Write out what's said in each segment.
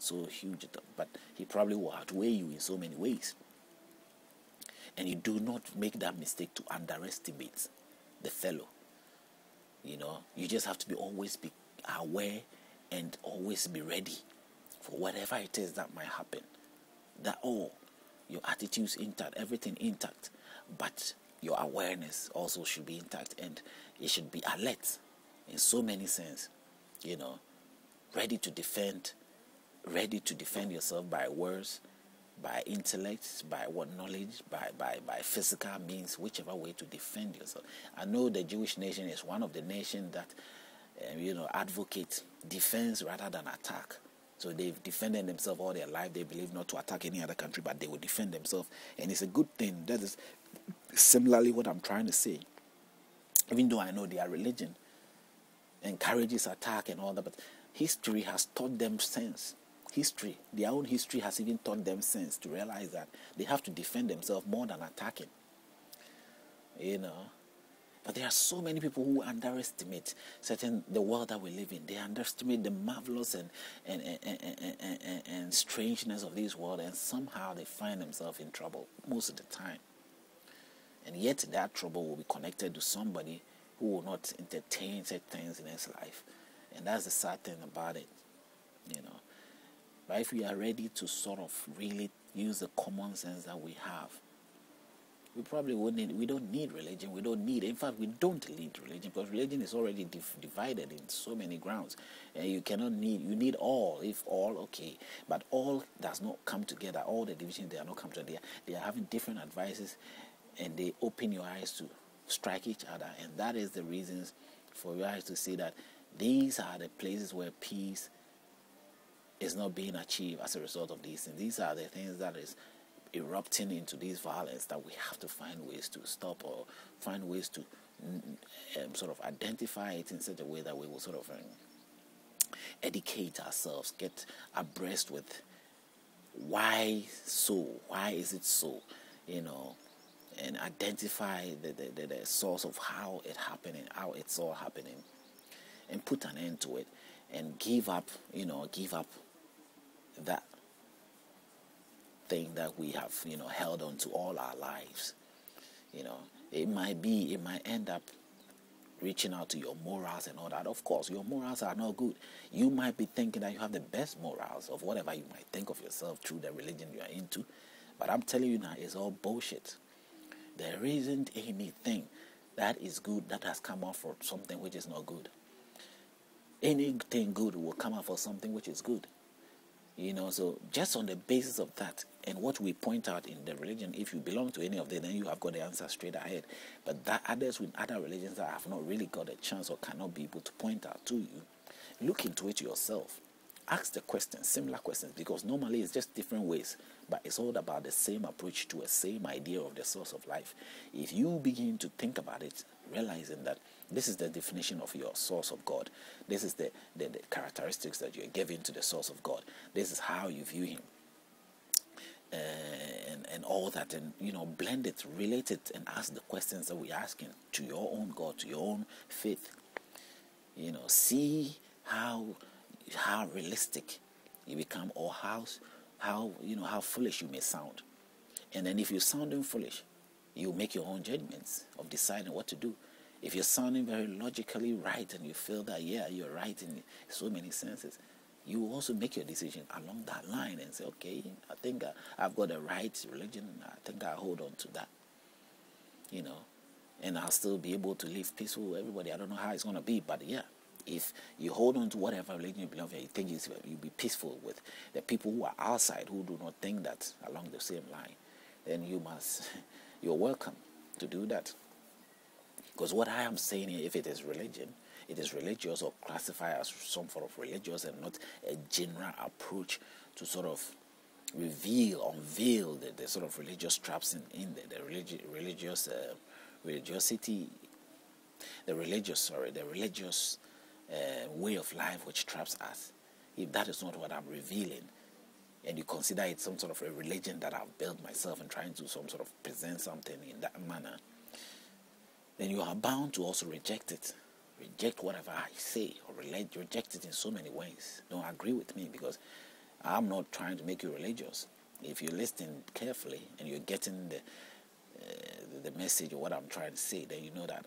not so huge, but he probably will outweigh you in so many ways. And you do not make that mistake to underestimate the fellow. You just have to always be aware and always be ready for whatever it is that might happen. That your attitude's intact, everything intact, but your awareness also should be intact, and it should be alert in so many sense. Ready to defend yourself by words, by intellect, by knowledge, by physical means, whichever way to defend yourself. I know the Jewish nation is one of the nations that advocate defense rather than attack. So they've defended themselves all their life. They believe not to attack any other country, but they will defend themselves, and it's a good thing. That is similarly what I'm trying to say. Even though I know their religion encourages attack and all that, but history has taught them sense. Their own history has even taught them sense to realize that they have to defend themselves more than attacking. But there are so many people who underestimate the world that we live in. They underestimate the marvelous and strangeness of this world, and somehow they find themselves in trouble most of the time. And yet that trouble will be connected to somebody who will not entertain such things in his life. And that's the sad thing about it. But if we are ready to sort of really use the common sense that we have, we probably we don't need religion. In fact, we don't need religion, because religion is already divided in so many grounds. And you need all, if all, okay. But all does not come together. All the divisions, they are not come together. They are having different advices, and they open your eyes to strike each other. And that is the reasons for your eyes to see that these are the places where peace is not being achieved as a result of these things. These are the things that is erupting into this violence that we have to find ways to stop, or find ways to sort of identify it in such a way that we will sort of educate ourselves, get abreast with why is it so, and identify the source of how it happened and how it's all happening, and put an end to it, and give up that thing that we have held on to all our lives. It might end up reaching out to your morals and all that. Of course, your morals are not good. You might be thinking that you have the best morals of whatever you might think of yourself through the religion you are into, but I'm telling you now, it's all bullshit. There isn't anything that is good that has come out for something which is not good. Anything good will come out for something which is good. So just on the basis of that and what we point out in the religion, if you belong to any of them, then you have got the answer straight ahead. But that others with other religions that have not really got a chance or cannot be able to point out to you, look into it yourself. Ask the questions, similar questions, because normally it's just different ways, but it's all about the same approach to a same idea of the source of life. If you begin to think about it, realizing that this is the definition of your source of God, this is the characteristics that you're giving to the source of God, this is how you view him, and all that, and blend it, relate it, and ask the questions that we're asking to your own God, to your own faith. See how realistic you become, or how foolish you may sound. And then if you're sounding foolish, you make your own judgments of deciding what to do. If you're sounding very logically right and you feel that, yeah, you're right in so many senses, you also make your decision along that line and say, okay, I think I've got the right religion. I think I hold on to that, and I'll still be able to live peaceful with everybody. I don't know how it's going to be, but yeah, if you hold on to whatever religion you belong to, you think you'll be peaceful with the people who are outside, who do not think that along the same line, then you're welcome to do that. Because what I am saying here, if it is religion, it is religious or classified as some sort of religious, and not a general approach to sort of unveil the sort of religious traps in the religious way of life which traps us. If that is not what I'm revealing, and you consider it some sort of a religion that I've built myself and trying to some sort of present something in that manner, then you are bound to also reject it. Reject whatever I say, or reject it in so many ways. Don't agree with me, because I'm not trying to make you religious. If you listen carefully and you're getting the message of what I'm trying to say, then you know that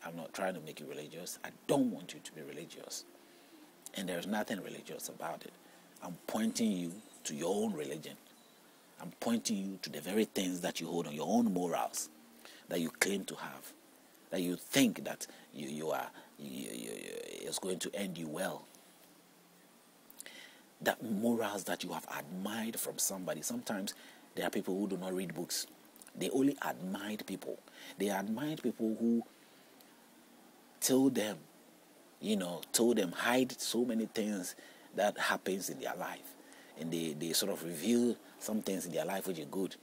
I'm not trying to make you religious. I don't want you to be religious. And there's nothing religious about it. I'm pointing you to your own religion. I'm pointing you to the very things that you hold on, your own morals that you claim to have, that you think that it's going to end you well. That morals that you have admired from somebody. Sometimes there are people who do not read books. They only admire people. They admire people who told them hide so many things that happens in their life. And they sort of reveal some things in their life which are good.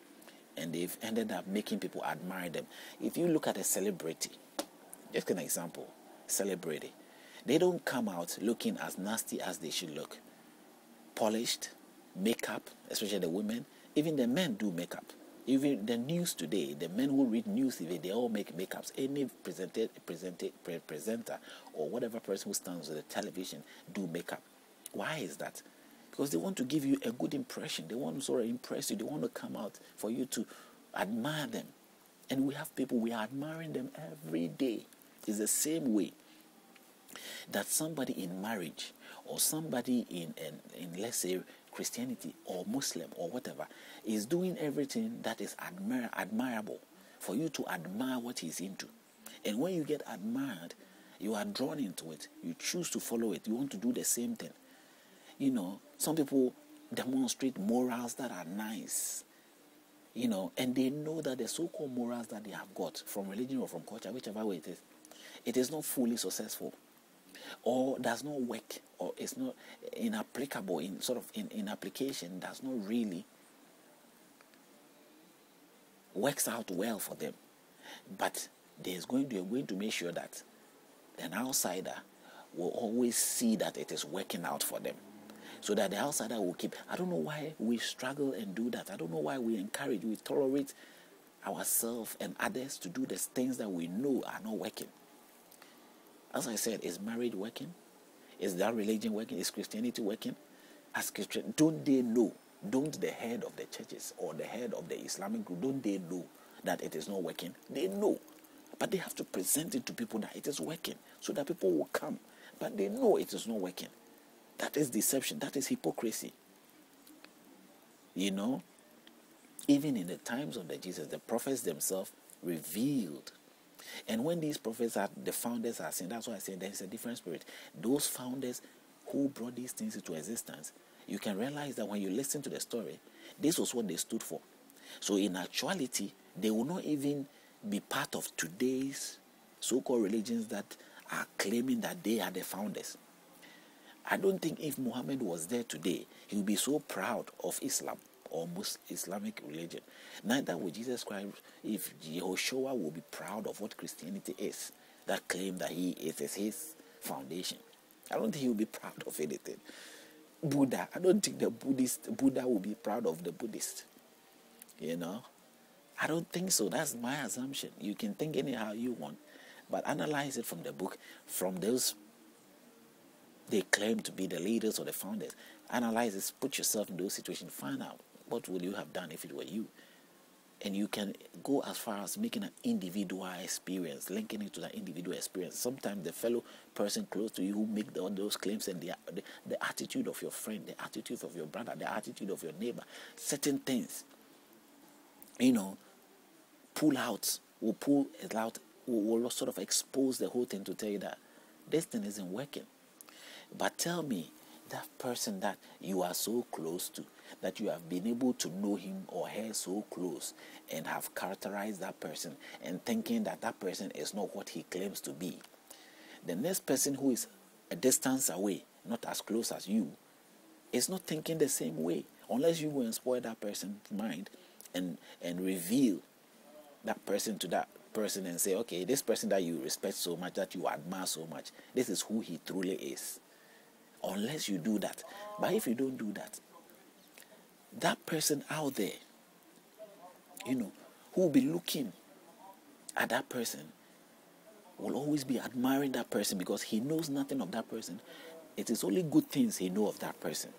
And they've ended up making people admire them. If you look at a celebrity, just an example, celebrity, they don't come out looking as nasty as they should look. Polished, makeup, especially the women. Even the men do makeup. Even the news today, the men who read news TV, they all make makeups. Any presenter or whatever person who stands on the television do makeup. Why is that? Because they want to give you a good impression. They want to sort of impress you. They want to come out for you to admire them. And we have people, we are admiring them every day. It's the same way that somebody in marriage or somebody in let's say Christianity or Muslim or whatever is doing everything that is admirable for you to admire what he's into. And when you get admired, you are drawn into it. You choose to follow it. You want to do the same thing. You know, some people demonstrate morals that are nice. You know, and they know that the so-called morals that they have got from religion or from culture, whichever way it is not fully successful, or does not work, or is not inapplicable in application, does not really works out well for them. But they're going to make sure that an outsider will always see that it is working out for them. So that the outsider will keep. I don't know why we struggle and do that. I don't know why we tolerate ourselves and others to do the things that we know are not working. As I said, is marriage working? Is that religion working? Is Christianity working? As Christian, don't they know? Don't the head of the churches or the head of the Islamic group, don't they know that it is not working? They know. But they have to present it to people that it is working so that people will come. But they know it is not working. That is deception. That is hypocrisy. You know, even in the times of the Jesus, the prophets themselves revealed. And when these prophets the founders are saying, that's why I say there's a different spirit. Those founders who brought these things into existence, you can realize that when you listen to the story, this was what they stood for. So in actuality, they will not even be part of today's so-called religions that are claiming that they are the founders. I don't think if Muhammad was there today, he would be so proud of Islam or Islamic religion. Neither would Jesus Christ, if Yehoshua will be proud of what Christianity is, that claim that it is his foundation. I don't think he will be proud of anything. Buddha, I don't think Buddha will be proud of the Buddhist. You know, I don't think so. That's my assumption. You can think anyhow you want, but analyze it from the book, from those they claim to be the leaders or the founders. Analyze this, put yourself in those situations, find out what would you have done if it were you. And you can go as far as making an individual experience, linking it to that individual experience. Sometimes the fellow person close to you who make all those claims, and the attitude of your friend, the attitude of your brother, the attitude of your neighbor, certain things, you know, will sort of expose the whole thing to tell you that this thing isn't working. But tell me, that person that you are so close to, that you have been able to know him or her so close and have characterized that person and thinking that that person is not what he claims to be. The next person who is a distance away, not as close as you, is not thinking the same way, unless you go and spoil that person's mind and reveal that person to that person and say, okay, this person that you respect so much, that you admire so much, this is who he truly is. Unless you do that. But if you don't do that, that person out there, you know, who will be looking at that person will always be admiring that person because he knows nothing of that person. It is only good things he knows of that person.